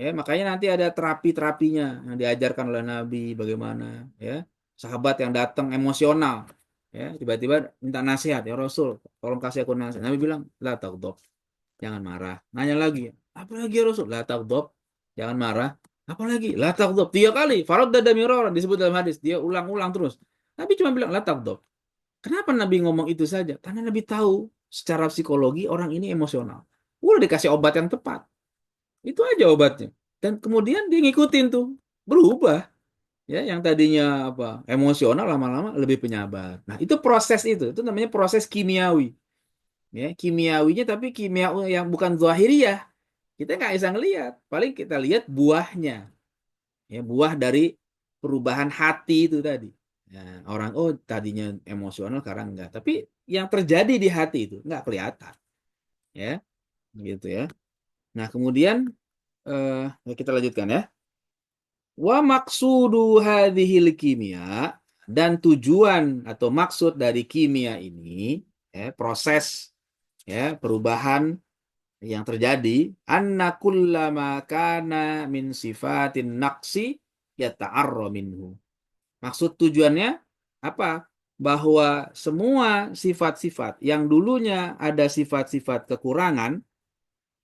Ya, makanya nanti ada terapi-terapinya yang diajarkan oleh Nabi bagaimana, ya. Sahabat yang datang emosional, ya, tiba-tiba minta nasihat, ya Rasul, tolong kasih aku nasihat. Nabi bilang, la taghdab, jangan marah. Nanya lagi, apa lagi ya Rasul? La taghdab, jangan marah. Apa lagi? La taghdab, 3 kali. Faraddada miraran disebut dalam hadis. Dia ulang-ulang terus. Nabi cuma bilang la taghdab. Kenapa Nabi ngomong itu saja? Karena Nabi tahu secara psikologi orang ini emosional. Udah dikasih obat yang tepat. Itu aja obatnya. Dan kemudian dia ngikutin tuh, berubah. Ya, yang tadinya apa emosional lama-lama lebih penyabar. Nah, itu proses itu namanya proses kimiawi. Ya, kimiawinya tapi kimia yang bukan zahiriyah. Kita nggak bisa ngelihat. Paling kita lihat buahnya. Ya, buah dari perubahan hati itu tadi. Nah, orang oh tadinya emosional sekarang enggak. Tapi yang terjadi di hati itu nggak kelihatan. Ya, gitu ya. Nah, kemudian kita lanjutkan ya. Wa maksudu hadhil kimia, dan tujuan atau maksud dari kimia ini, ya, proses, ya, perubahan yang terjadi, anna kullama kana min sifatin naqsi yata'arra minhu. Maksud tujuannya apa? Bahwa semua sifat-sifat yang dulunya ada sifat-sifat kekurangan,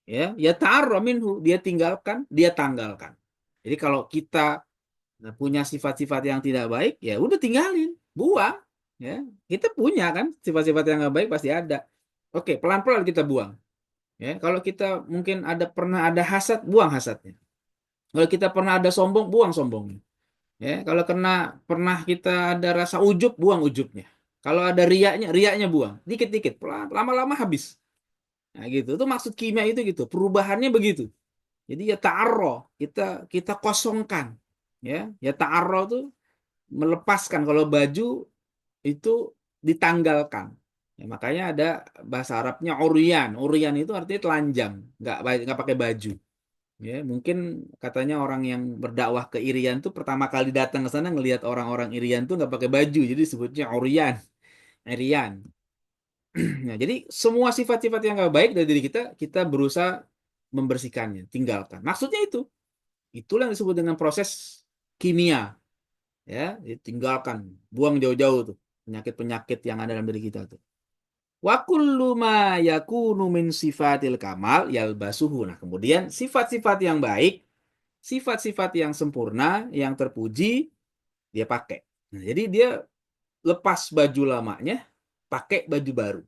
ya ta'arra minhu, dia tinggalkan, dia tanggalkan. Jadi kalau kita punya sifat-sifat yang tidak baik, ya udah tinggalin, buang. Ya, kita punya kan sifat-sifat yang nggak baik pasti ada. Oke, pelan-pelan kita buang. Ya, kalau kita mungkin pernah ada hasad, buang hasadnya. Kalau kita pernah ada sombong, buang sombongnya. Ya, kalau pernah kita ada rasa ujub, buang ujubnya. Kalau ada riaknya, riaknya buang. Dikit-dikit, pelan, lama-lama habis. Nah, gitu. Itu maksud kimia itu gitu. Perubahannya begitu. Jadi ya ta'arro, kita kosongkan. Ya ta'arro tuh melepaskan, kalau baju itu ditanggalkan. Ya, makanya ada bahasa Arabnya urian. Urian itu artinya telanjang, nggak pakai baju. Ya, mungkin katanya orang yang berdakwah ke Irian tuh pertama kali datang ke sana ngelihat orang-orang Irian tuh nggak pakai baju, jadi disebutnya Urian, Irian. Nah, jadi semua sifat-sifat yang nggak baik dari diri kita, kita berusaha membersihkannya, tinggalkan. Maksudnya itu, itulah yang disebut dengan proses kimia. Ya, tinggalkan, buang jauh-jauh tuh penyakit-penyakit yang ada dalam diri kita tuh. Wa kullu ma yakunu min sifatil kamal yalbasuhu. Nah, kemudian sifat-sifat yang baik, sifat-sifat yang sempurna, yang terpuji, dia pakai. Nah, jadi dia lepas baju lamanya, pakai baju baru.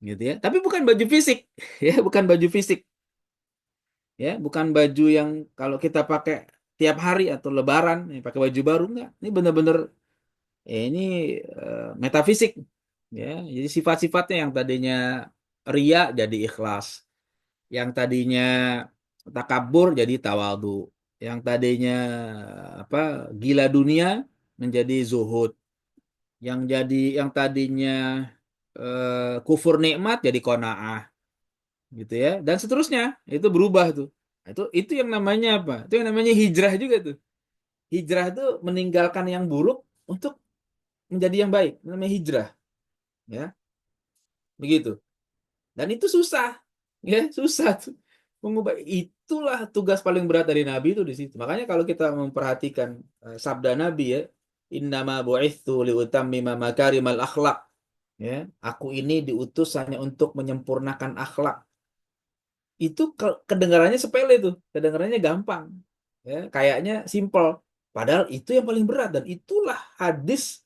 Gitu ya. Tapi bukan baju fisik, ya, bukan baju fisik. Ya, bukan baju yang kalau kita pakai tiap hari atau lebaran, ya, pakai baju baru enggak. Ini benar-benar ini metafisik, ya. Jadi sifat-sifatnya yang tadinya ria jadi ikhlas, yang tadinya takabur jadi tawadhu, yang tadinya apa gila dunia menjadi zuhud, yang tadinya kufur nikmat jadi qanaah, gitu ya, dan seterusnya. Itu berubah tuh. Nah, itu yang namanya apa? Itu yang namanya hijrah juga tuh. Hijrah itu meninggalkan yang buruk untuk menjadi yang baik, namanya hijrah, ya, begitu. Dan itu susah, ya, susah tuh mengubah. Itulah tugas paling berat dari Nabi itu di situ. Makanya kalau kita memperhatikan sabda Nabi, ya, innama bu'itsu liutammima makarimal akhlak, ya, aku ini diutus hanya untuk menyempurnakan akhlak. Itu kedengarannya sepele tuh, kedengarannya gampang, ya, kayaknya simple, padahal itu yang paling berat. Dan itulah hadis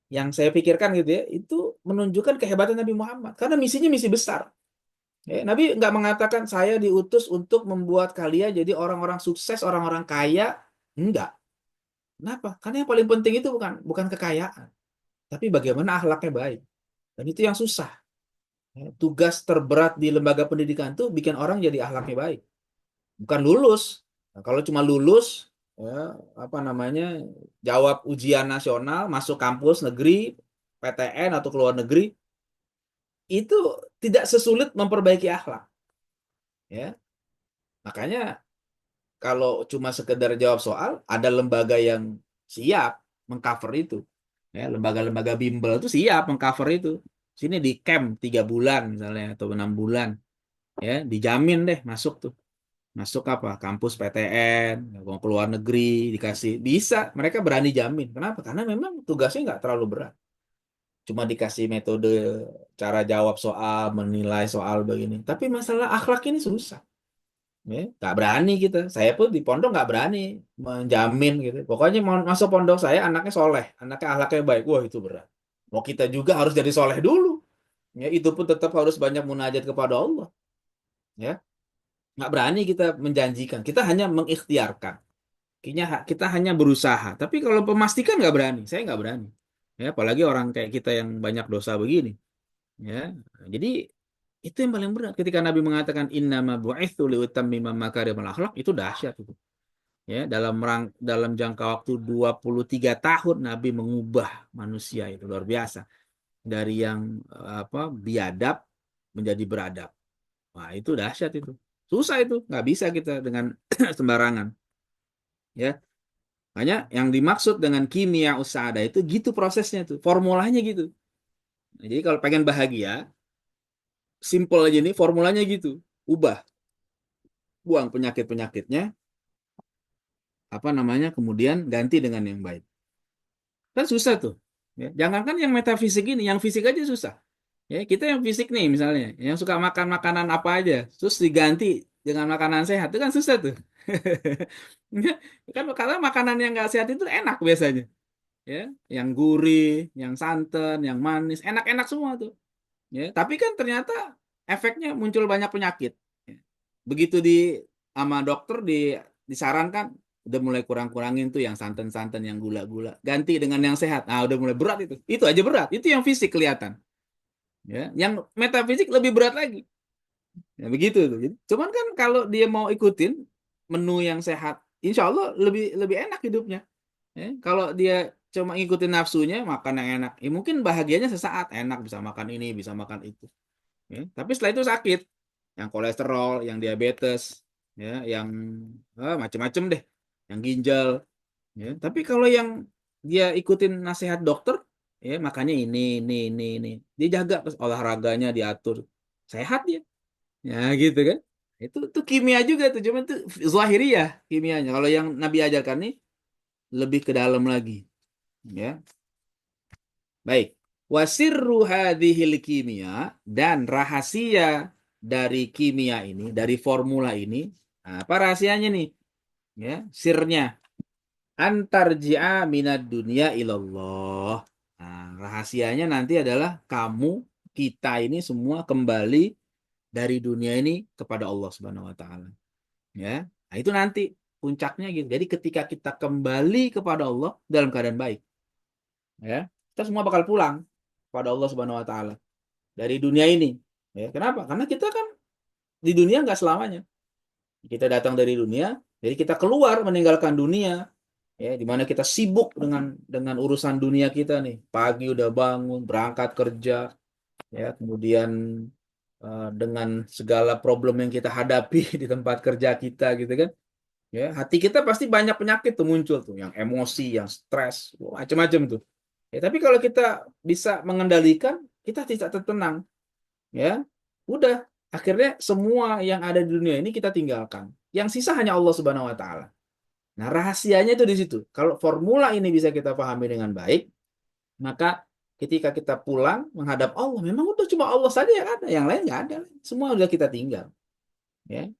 yang saya pikirkan gitu ya, itu menunjukkan kehebatan Nabi Muhammad karena misinya misi besar. Ya, Nabi nggak mengatakan saya diutus untuk membuat kalian jadi orang-orang sukses, orang-orang kaya. Enggak. Kenapa? Karena yang paling penting itu bukan kekayaan, tapi bagaimana akhlaknya baik. Dan itu yang susah. Ya, tugas terberat di lembaga pendidikan itu bikin orang jadi akhlaknya baik. bukan lulus. Nah, kalau cuma lulus, ya, apa namanya, jawab ujian nasional, masuk kampus negeri, PTN atau ke luar negeri, itu tidak sesulit memperbaiki akhlak. Ya, makanya kalau cuma sekedar jawab soal, ada lembaga yang siap mengcover itu. Ya, lembaga-lembaga bimbel itu siap mengcover itu. Sini di camp 3 bulan misalnya atau 6 bulan, ya dijamin deh masuk tuh. Masuk apa? Kampus PTN, mau ke luar negeri dikasih bisa. Mereka berani jamin. Kenapa? Karena memang tugasnya nggak terlalu berat. Cuma dikasih metode cara jawab soal, menilai soal begini. Tapi masalah akhlak ini susah. Ya, nggak berani kita. Saya pun di pondok nggak berani menjamin gitu. Pokoknya mau masuk pondok saya anaknya soleh, anaknya akhlaknya baik. Wah itu berat. Mau kita juga harus jadi soleh dulu. Ya, itu pun tetap harus banyak munajat kepada Allah. Ya, nggak berani kita menjanjikan. Kita hanya mengikhtiarkan. Kita hanya berusaha. Tapi kalau memastikan nggak berani. Saya nggak berani. Ya, apalagi orang kayak kita yang banyak dosa begini. Ya, jadi itu yang paling berat. Ketika Nabi mengatakan innama bu'itsu liutammima makarimal akhlak, itu dahsyat itu. Ya, dalam jangka waktu 23 tahun Nabi mengubah manusia, itu luar biasa. Dari yang biadab menjadi beradab. Wah, itu dahsyat itu. Susah itu, nggak bisa kita dengan sembarangan. Ya, makanya yang dimaksud dengan kimia usada itu gitu prosesnya tuh, formulanya gitu. Nah, jadi kalau pengen bahagia, simple aja nih formulanya gitu. Ubah, buang penyakit-penyakitnya, kemudian ganti dengan yang baik. Kan susah tuh. Ya, jangankan yang metafisik ini, yang fisik aja susah. Ya, kita yang fisik nih misalnya, yang suka makan makanan apa aja, terus diganti dengan makanan sehat, itu kan susah tuh. Ya, kan karena makanan yang nggak sehat itu enak biasanya. Ya, yang gurih, yang santan, yang manis, enak-enak semua tuh. Ya, tapi kan ternyata efeknya muncul banyak penyakit. Ya. Begitu sama dokter disarankan udah mulai kurang-kurangin tuh yang santan-santan, yang gula-gula, ganti dengan yang sehat. Nah, udah mulai berat itu. Itu aja berat. Itu yang fisik kelihatan. Ya, yang metafisik lebih berat lagi. Ya, begitu tuh. Cuman kan kalau dia mau ikutin menu yang sehat, insya Allah lebih lebih enak hidupnya. Ya, kalau dia cuma ngikutin nafsunya, makan yang enak, ya mungkin bahagianya sesaat, enak bisa makan ini, bisa makan itu. Ya, tapi setelah itu sakit, yang kolesterol, yang diabetes, ya, yang macam-macam deh, yang ginjal. Ya, tapi kalau yang dia ikutin nasihat dokter, ya makannya ini, dia jaga olahraganya diatur, sehat dia. Ya gitu kan. Itu kimia juga tuh, cuman tuh zahiriyah kimianya. Kalau yang Nabi ajarkan nih lebih ke dalam lagi, ya. Baik. Wasirru hadhil kimia, dan rahasia dari kimia ini, dari formula ini, nah, apa rahasianya nih? Ya, sirnya antarji'a minad dunya ilallah. Nah, rahasianya nanti adalah kita ini semua kembali dari dunia ini kepada Allah Subhanahu wa taala. Ya. Nah, itu nanti puncaknya gitu. Jadi ketika kita kembali kepada Allah dalam keadaan baik, ya, kita semua bakal pulang kepada Allah Subhanahu wa taala dari dunia ini. Ya, kenapa? Karena kita kan di dunia nggak selamanya. Kita datang dari dunia, jadi kita keluar meninggalkan dunia, ya, di mana kita sibuk dengan urusan dunia kita nih. Pagi udah bangun, berangkat kerja, ya, kemudian dengan segala problem yang kita hadapi di tempat kerja kita gitu kan. Ya, hati kita pasti banyak penyakit tuh muncul tuh, yang emosi, yang stres, macam-macam tuh. Ya, tapi kalau kita bisa mengendalikan, kita tidak tertenang, ya. Udah, akhirnya semua yang ada di dunia ini kita tinggalkan. Yang sisa hanya Allah Subhanahu wa taala. Nah, rahasianya itu di situ. Kalau formula ini bisa kita pahami dengan baik, maka ketika kita pulang menghadap Allah, memang udah cuma Allah saja yang ada, yang lain nggak ada. Semua udah kita tinggal. Ya,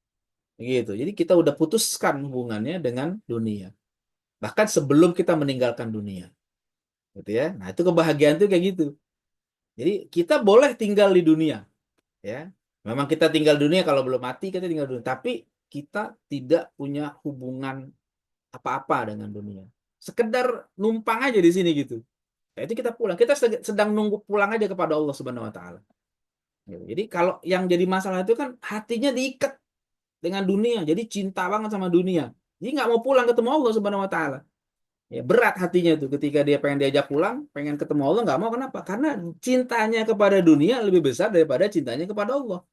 gitu. Jadi kita udah putuskan hubungannya dengan dunia. Bahkan sebelum kita meninggalkan dunia. Gitu ya. Nah, itu kebahagiaan itu kayak gitu. Jadi kita boleh tinggal di dunia, ya. Memang kita tinggal di dunia, kalau belum mati kita tinggal di dunia, tapi kita tidak punya hubungan apa-apa dengan dunia. Sekedar numpang aja di sini gitu. Nah, itu kita pulang. Kita sedang nunggu pulang aja kepada Allah Subhanahu wa taala. Gitu. Jadi kalau yang jadi masalah itu kan hatinya diikat dengan dunia, jadi cinta banget sama dunia. Jadi nggak mau pulang ketemu Allah Subhanahu wa taala. Ya, berat hatinya tuh ketika dia pengen diajak pulang, pengen ketemu Allah nggak mau. Kenapa? Karena cintanya kepada dunia lebih besar daripada cintanya kepada Allah.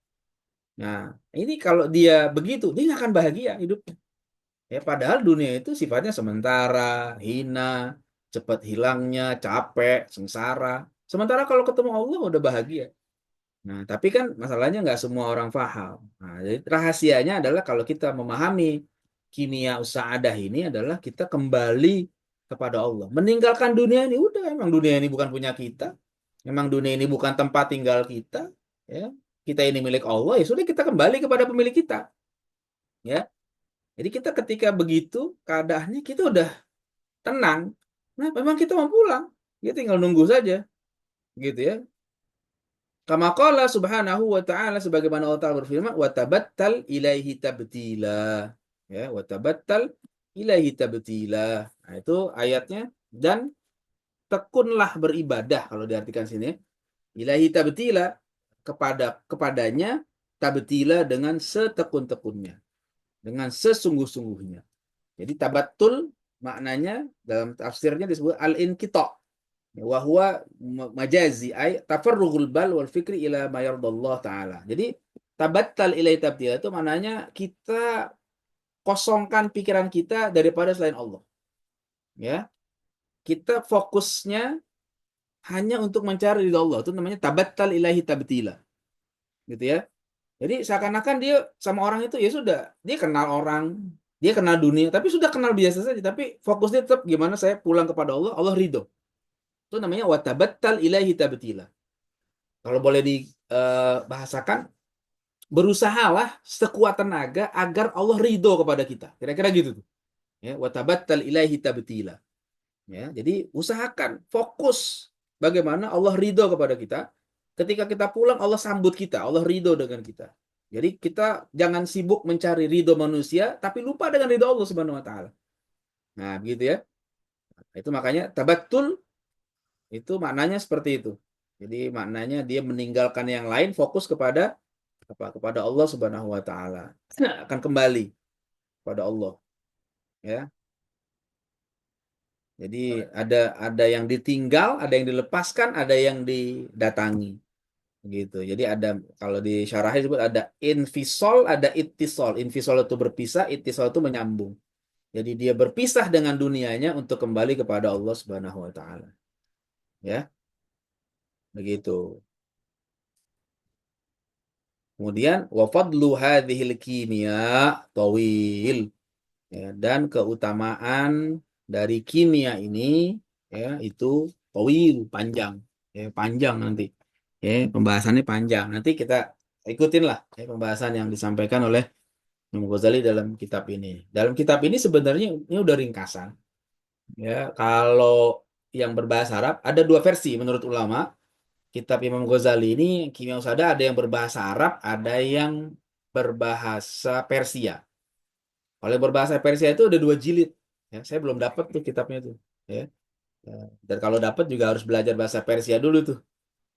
Nah, ini kalau dia begitu, dia nggak akan bahagia hidupnya. Ya, padahal dunia itu sifatnya sementara, hina, cepat hilangnya, capek, sengsara. Sementara kalau ketemu Allah udah bahagia. Nah, tapi kan masalahnya nggak semua orang paham. Nah, jadi rahasianya adalah kalau kita memahami kimia usaadah ini adalah kita kembali kepada Allah. Meninggalkan dunia ini, udah emang dunia ini bukan punya kita. Memang dunia ini bukan tempat tinggal kita. Ya, kita ini milik Allah, ya sudah kita kembali kepada pemilik kita. Ya, jadi kita ketika begitu keadaannya kita udah tenang. Nah, memang kita mau pulang. Kita tinggal nunggu saja, gitu ya. Kama qala subhanahu wa ta'ala sebagaimana Allah Ta'ala berfirman wa tabattal ilaihi tabtila. Ya, wa tabattal ilaihi tabtila. Nah, itu ayatnya dan tekunlah beribadah kalau diartikan sini. Ilaihi tabtila kepadanya tabtila dengan setekun-tekunnya, dengan sesungguh-sungguhnya. Jadi tabattul maknanya dalam tafsirnya disebut al-inqita. Wa huwa majazi ay tafarrughul bal wal fikri ila ma yardallah taala. Jadi tabattal ilai tabtila itu maknanya kita kosongkan pikiran kita daripada selain Allah. Ya, kita fokusnya hanya untuk mencari ridha Allah. Itu namanya tabattal ilahi tabtila. Gitu ya. Jadi seakan-akan dia sama orang itu ya sudah, dia kenal orang, dia kenal dunia, tapi sudah kenal biasa saja, tapi fokusnya tetap gimana saya pulang kepada Allah, Allah ridho. Itu namanya watabattal ilaihi tabtila. Kalau boleh dibahasakan, berusahalah sekuat tenaga agar Allah ridho kepada kita. Kira-kira gitu tuh. Ya, watabattal ilaihi tabtila. Ya, jadi usahakan fokus bagaimana Allah ridho kepada kita. Ketika kita pulang Allah sambut kita, Allah ridho dengan kita. Jadi kita jangan sibuk mencari ridho manusia, tapi lupa dengan ridho Allah Subhanahu Wa Taala. Nah, begitu ya. Itu makanya tabattul itu maknanya seperti itu. Jadi maknanya dia meninggalkan yang lain, fokus kepada apa? Kepada Allah Subhanahu Wa Taala. Akan kembali kepada Allah. Ya. Jadi ada yang ditinggal, ada yang dilepaskan, ada yang didatangi. Gitu. Jadi ada kalau di syarahnya disebut ada infisol, ada ittisol. Infisol itu berpisah, ittisol itu menyambung. Jadi dia berpisah dengan dunianya untuk kembali kepada Allah Subhanahu wa taala. Ya, begitu. Kemudian wa fadlu hadhil kimia tawil. Ya, dan keutamaan dari kimia ini ya itu tawil, panjang. Ya, panjang nanti. Ya, pembahasannya panjang. Nanti kita ikutin lah ya, pembahasan yang disampaikan oleh Imam Ghazali dalam kitab ini. Dalam kitab ini sebenarnya ini udah ringkasan. Ya, kalau yang berbahasa Arab ada dua versi menurut ulama. Kitab Imam Ghazali ini Kimia Usada ada yang berbahasa Arab, ada yang berbahasa Persia. Kalau yang berbahasa Persia itu ada dua jilid. Ya, saya belum dapat tuh kitabnya tuh. Ya. Ya. Dan kalau dapat juga harus belajar bahasa Persia dulu tuh.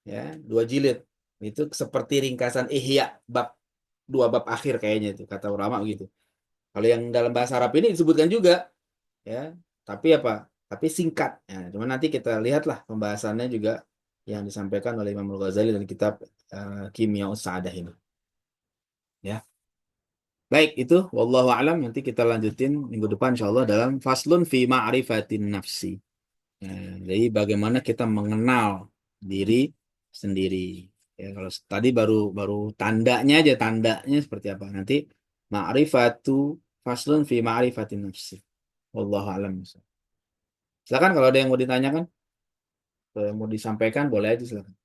Ya, dua jilid. Itu seperti ringkasan Ihya bab dua bab akhir kayaknya itu kata ulama gitu. Kalau yang dalam bahasa Arab ini disebutkan juga ya, tapi apa? Tapi singkat. Ya, cuma nanti kita lihatlah pembahasannya juga yang disampaikan oleh Imam Al-Ghazali dalam kitab Kimia Sa'adah ini. Ya. Baik, itu wallahu alam nanti kita lanjutin minggu depan insyaallah dalam faslun fi ma'rifatin nafsi. Ya, jadi bagaimana kita mengenal diri sendiri. Ya, kalau tadi baru baru tandanya aja tandanya seperti apa. Nanti ma'rifatu faslun fi ma'rifatin nafsi. Wallahu alam. Silakan kalau ada yang mau ditanyakan, kalau yang mau disampaikan boleh aja silakan.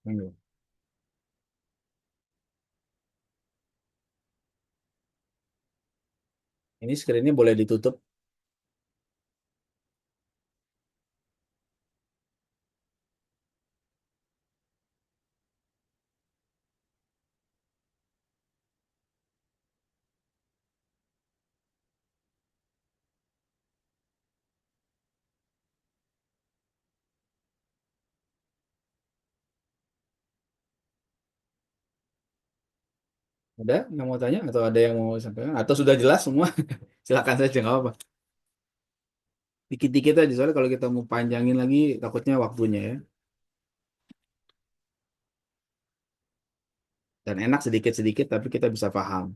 Monggo. Ini screen-nya boleh ditutup. Ada yang mau tanya atau ada yang mau sampaikan atau sudah jelas semua? Silakan saja, nggak apa-apa. Dikit-dikit aja soalnya kalau kita mau panjangin lagi takutnya waktunya ya. Dan enak sedikit-sedikit tapi kita bisa paham.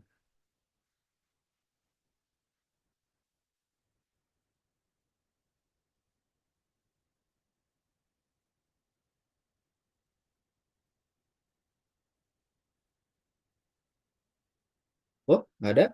Oh, nggak ada?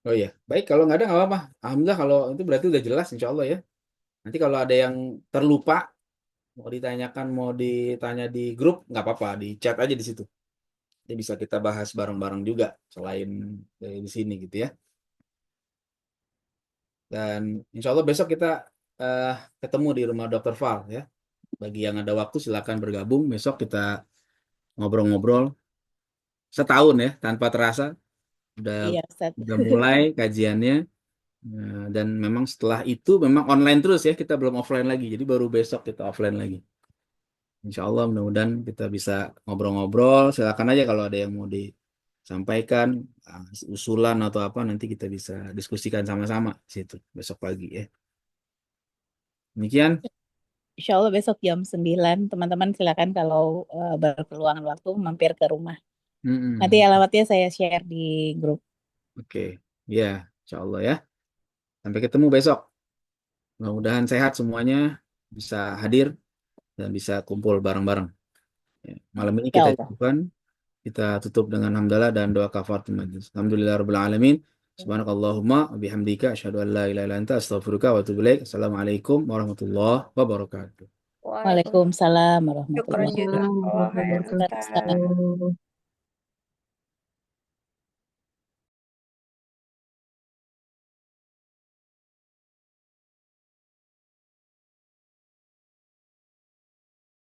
Oh iya, baik kalau nggak ada nggak apa-apa. Alhamdulillah kalau itu berarti udah jelas insya Allah ya. Nanti kalau ada yang terlupa, mau ditanyakan, mau ditanya di grup, nggak apa-apa, di chat aja di situ. Jadi bisa kita bahas bareng-bareng juga selain dari di sini gitu ya. Dan insya Allah besok kita eh, ketemu di rumah Dokter Fal ya. Bagi yang ada waktu silakan bergabung. Besok kita ngobrol-ngobrol setahun ya tanpa terasa udah Iya, Ustadz. udah mulai kajiannya. Dan memang setelah itu memang online terus ya, kita belum offline lagi. Jadi baru besok kita offline lagi. Insya Allah mudah-mudahan kita bisa ngobrol-ngobrol. Silakan aja kalau ada yang mau disampaikan, usulan atau apa, nanti kita bisa diskusikan sama-sama di situ besok pagi ya. Demikian. Insya Allah besok jam 9, teman-teman silakan kalau berpeluang waktu mampir ke rumah. Nanti Mm-mm. alamatnya saya share di grup. Oke, ya, insya Allah ya. Sampai ketemu besok. Mudah-mudahan sehat semuanya, bisa hadir dan bisa kumpul bareng-bareng. Ya, malam ini Ya kita Allah. cukupkan. Kita tutup dengan hamdalah dan doa kafaratul majlis. Alhamdulillah rabbil alamin. Subhanakallahumma wa bihamdika asyhadu an la ilaha illa anta astaghfiruka wa atubu ilaik. Assalamualaikum warahmatullahi wabarakatuh. Waalaikumsalam. Waalaikumsalam Syukran warahmatullahi juga. Waalaikumsalam warahmatullahi wabarakatuh. Waalaikumsalam. wabarakatuh.